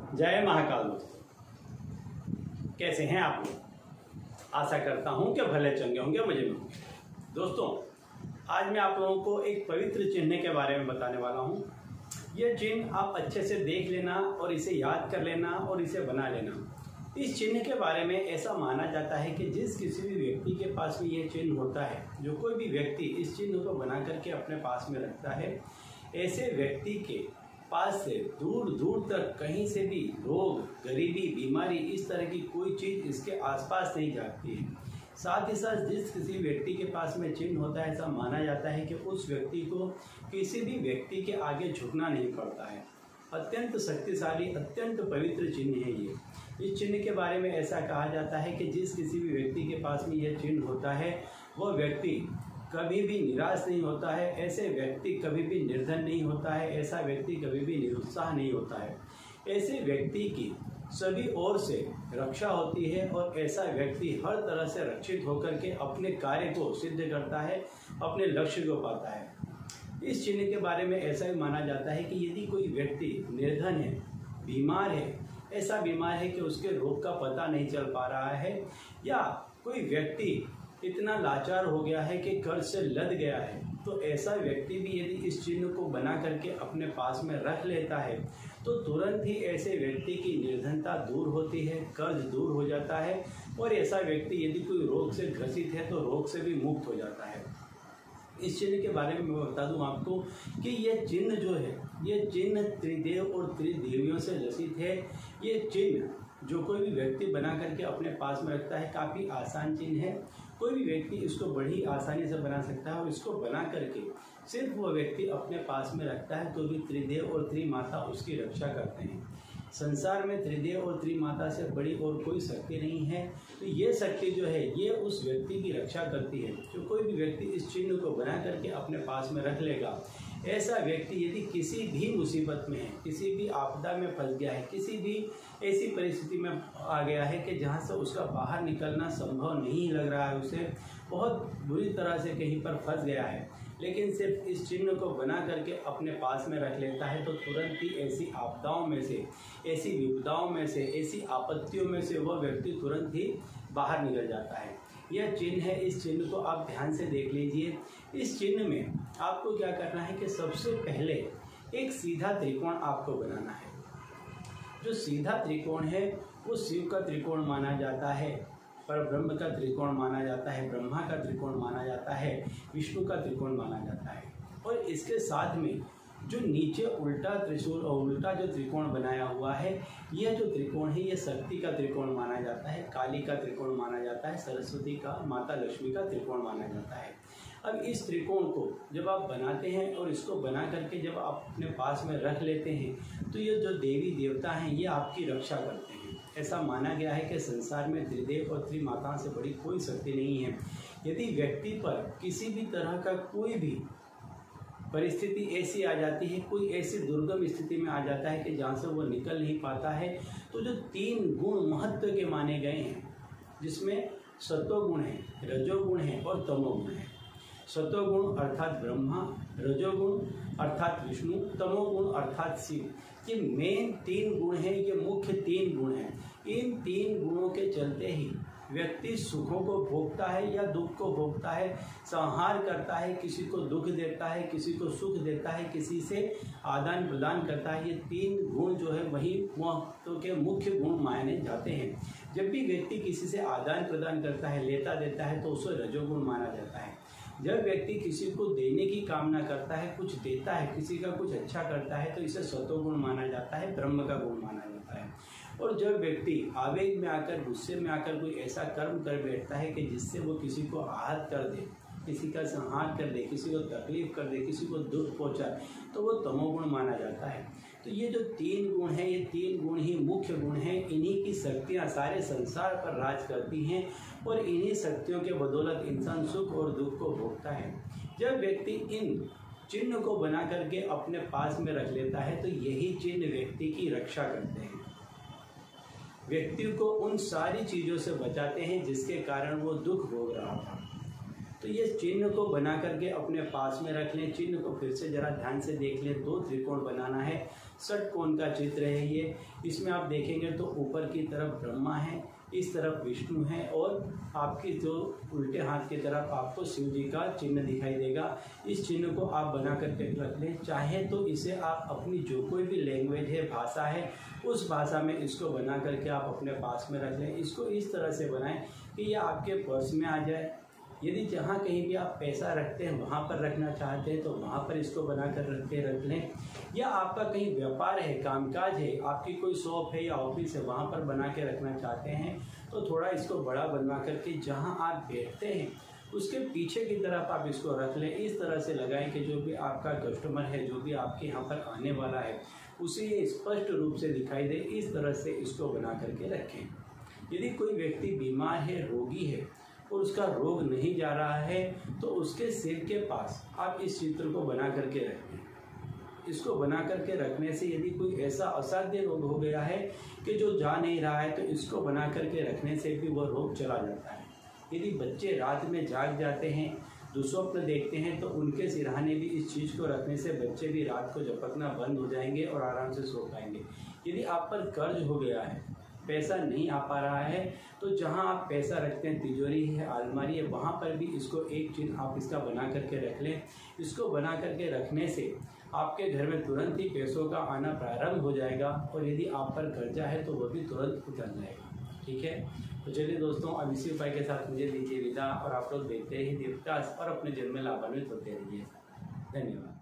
जय महाकाल दोस्तों, कैसे हैं आप लोग। आशा करता हूं कि भले चंगे होंगे, मजे में होंगे। दोस्तों, आज मैं आप लोगों को एक पवित्र चिन्ह के बारे में बताने वाला हूं। यह चिन्ह आप अच्छे से देख लेना और इसे याद कर लेना और इसे बना लेना। इस चिन्ह के बारे में ऐसा माना जाता है कि जिस किसी भी व्यक्ति के पास में यह चिन्ह होता है, जो कोई भी व्यक्ति इस चिन्ह को बना करके अपने पास में रखता है, ऐसे व्यक्ति के पास से दूर दूर तक कहीं से भी रोग, गरीबी, बीमारी, इस तरह की कोई चीज़ इसके आसपास नहीं जाती है। साथ ही साथ जिस किसी व्यक्ति के पास में चिन्ह होता है, ऐसा माना जाता है कि उस व्यक्ति को किसी भी व्यक्ति के आगे झुकना नहीं पड़ता है। अत्यंत शक्तिशाली, अत्यंत पवित्र चिन्ह है ये। इस चिन्ह के बारे में ऐसा कहा जाता है कि जिस किसी भी व्यक्ति के पास में यह चिन्ह होता है, वह व्यक्ति कभी भी निराश नहीं होता है, ऐसे व्यक्ति कभी भी निर्धन नहीं होता है, ऐसा व्यक्ति कभी भी निरुत्साह नहीं होता है। ऐसे व्यक्ति की सभी ओर से रक्षा होती है और ऐसा व्यक्ति हर तरह से रक्षित होकर के अपने कार्य को सिद्ध करता है, अपने लक्ष्य को पाता है। इस चिन्ह के बारे में ऐसा भी माना जाता है कि यदि कोई व्यक्ति निर्धन है, बीमार है, ऐसा बीमार है कि उसके रोग का पता नहीं चल पा रहा है, या कोई व्यक्ति इतना लाचार हो गया है कि कर्ज से लद गया है, तो ऐसा व्यक्ति भी यदि इस चिन्ह को बना करके अपने पास में रख लेता है तो तुरंत ही ऐसे व्यक्ति की निर्धनता दूर होती है, कर्ज दूर हो जाता है, और ऐसा व्यक्ति यदि कोई रोग से ग्रसित है तो रोग से भी मुक्त हो जाता है। इस चिन्ह के बारे में मैं बता दूं आपको कि यह चिन्ह जो है, यह चिन्ह त्रिदेव और त्रिदेवियों से लसित है। ये चिन्ह जो कोई भी व्यक्ति बना करके अपने पास में रखता है, काफ़ी आसान चिन्ह है। कोई भी व्यक्ति इसको बड़ी आसानी से बना सकता है और इसको बना करके सिर्फ वो व्यक्ति अपने पास में रखता है तो भी त्रिदेव और त्रिमाता उसकी रक्षा करते हैं। संसार में त्रिदेव और त्रिमाता से बड़ी और कोई शक्ति नहीं है। तो ये शक्ति जो है, ये उस व्यक्ति की रक्षा करती है। जो कोई भी व्यक्ति इस चिन्ह को बना करके अपने पास में रख लेगा, ऐसा व्यक्ति यदि किसी भी मुसीबत में है, किसी भी आपदा में फंस गया है, किसी भी ऐसी परिस्थिति में आ गया है कि जहाँ से उसका बाहर निकलना संभव नहीं लग रहा है, उसे बहुत बुरी तरह से कहीं पर फंस गया है, लेकिन सिर्फ इस चिन्ह को बना करके अपने पास में रख लेता है तो तुरंत ही ऐसी आपदाओं में से, ऐसी विपदाओं में से, ऐसी आपत्तियों में से वह व्यक्ति तुरंत ही बाहर निकल जाता है। यह चिन्ह है। इस चिन्ह को आप ध्यान से देख लीजिए। इस चिन्ह में आपको क्या करना है कि सबसे पहले एक सीधा त्रिकोण आपको बनाना है। जो सीधा त्रिकोण है वो शिव का त्रिकोण माना जाता है, पर ब्रह्म का त्रिकोण माना जाता है, ब्रह्मा का त्रिकोण माना जाता है, विष्णु का त्रिकोण माना जाता है। और इसके साथ में जो नीचे उल्टा त्रिशूल और उल्टा जो त्रिकोण बनाया हुआ है, यह जो त्रिकोण है, यह शक्ति का त्रिकोण माना जाता है, काली का त्रिकोण माना जाता है, सरस्वती का, माता लक्ष्मी का त्रिकोण माना जाता है। अब इस त्रिकोण को जब आप बनाते हैं और इसको बना करके जब आप अपने पास में रख लेते हैं तो ये जो देवी देवता हैं, ये आपकी रक्षा करते हैं। ऐसा माना गया है कि संसार में त्रिदेव और त्रिमाता से बड़ी कोई शक्ति नहीं है। यदि व्यक्ति पर किसी भी तरह का कोई भी परिस्थिति ऐसी आ जाती है, कोई ऐसी दुर्गम स्थिति में आ जाता है कि जहाँ से वो निकल नहीं पाता है, तो जो 3 गुण महत्व के माने गए हैं, जिसमें सत्वगुण है, रजोगुण है और तमोगुण है। सत्वगुण अर्थात ब्रह्मा, रजोगुण अर्थात विष्णु, तमोगुण अर्थात शिव। ये मेन 3 गुण हैं, ये मुख्य 3 गुण हैं। इन 3 गुणों के चलते ही व्यक्ति सुखों को भोगता है या दुख को भोगता है, संहार करता है, किसी को दुख देता है, किसी को सुख देता है, किसी से आदान प्रदान करता है। ये 3 गुण जो है वही महत्व के मुख्य गुण माने जाते हैं। जब भी व्यक्ति किसी से आदान प्रदान करता है, लेता देता है, तो उसे रजोगुण माना जाता है। जब व्यक्ति किसी को देने की कामना करता है, कुछ देता है, किसी का कुछ अच्छा करता है, तो इसे सत्वगुण माना जाता है, ब्रह्म का गुण माना जाता है। और जब व्यक्ति आवेग में आकर, गुस्से में आकर कोई ऐसा कर्म कर बैठता है कि जिससे वो किसी को आहत कर दे, किसी का संहार कर दे, किसी को तकलीफ कर दे, किसी को दुख पहुंचाए, तो वो तमोगुण माना जाता है। तो ये जो 3 गुण हैं, ये 3 गुण ही मुख्य गुण हैं। इन्हीं की शक्तियाँ सारे संसार पर राज करती हैं और इन्हीं शक्तियों के बदौलत इंसान सुख और दुख को भोगता है। जब व्यक्ति इन चिन्ह को बना करके अपने पास में रख लेता है तो यही चिन्ह व्यक्ति की रक्षा करते हैं, व्यक्ति को उन सारी चीज़ों से बचाते हैं जिसके कारण वो दुख भोग रहा था। तो ये चिन्ह को बना करके अपने पास में रख लें। चिन्ह को फिर से जरा ध्यान से देख लें। 2 त्रिकोण बनाना है। षटकोण का चित्र है ये। इसमें आप देखेंगे तो ऊपर की तरफ ब्रह्मा है, इस तरफ विष्णु है और आपकी जो उल्टे हाथ की तरफ आपको शिव जी का चिन्ह दिखाई देगा। इस चिन्ह को आप बना करके रख लें। चाहे तो इसे आप अपनी जो कोई भी लैंग्वेज है, भाषा है, उस भाषा में इसको बना करके आप अपने पास में रख लें। इसको इस तरह से बनाएं कि यह आपके पर्स में आ जाए। यदि जहाँ कहीं भी आप पैसा रखते हैं वहाँ पर रखना चाहते हैं तो वहाँ पर इसको बना कर रख लें। या आपका कहीं व्यापार है, कामकाज है, आपकी कोई शॉप है या ऑफिस है, वहाँ पर बना के रखना चाहते हैं तो थोड़ा इसको बड़ा बनवा करके जहाँ आप बैठते हैं उसके पीछे की तरफ आप इसको रख लें। इस तरह से लगाएं कि जो भी आपका कस्टमर है, जो भी आपके यहाँ पर आने वाला है, उसे ये स्पष्ट रूप से दिखाई दे। इस तरह से इसको बना करके रखें। यदि कोई व्यक्ति बीमार है, रोगी है और उसका रोग नहीं जा रहा है तो उसके सिर के पास आप इस चित्र को बना करके रखें। इसको बना करके रखने से यदि कोई ऐसा असाध्य रोग हो गया है कि जो जा नहीं रहा है तो इसको बना करके रखने से भी वह रोग चला जाता है। यदि बच्चे रात में जाग जाते हैं, दुस्वप्न देखते हैं तो उनके सिरहाने भी इस चीज़ को रखने से बच्चे भी रात को झपकना बंद हो जाएंगे और आराम से सो पाएंगे। यदि आप पर कर्ज हो गया है, पैसा नहीं आ पा रहा है, तो जहां आप पैसा रखते हैं, तिजोरी है, अलमारी है, वहां पर भी इसको एक चिन्ह आप इसका बना करके रख लें। इसको बना करके रखने से आपके घर में तुरंत ही पैसों का आना प्रारंभ हो जाएगा और यदि आप पर कर्जा है तो वह भी तुरंत उतर जाएगा। ठीक है, तो चलिए दोस्तों, अब इसी उपाय के साथ मुझे दीजिए विदा और आप लोग देखते रहिए दीपकाश और अपने जीवन में लाभान्वित होते रहिए। धन्यवाद।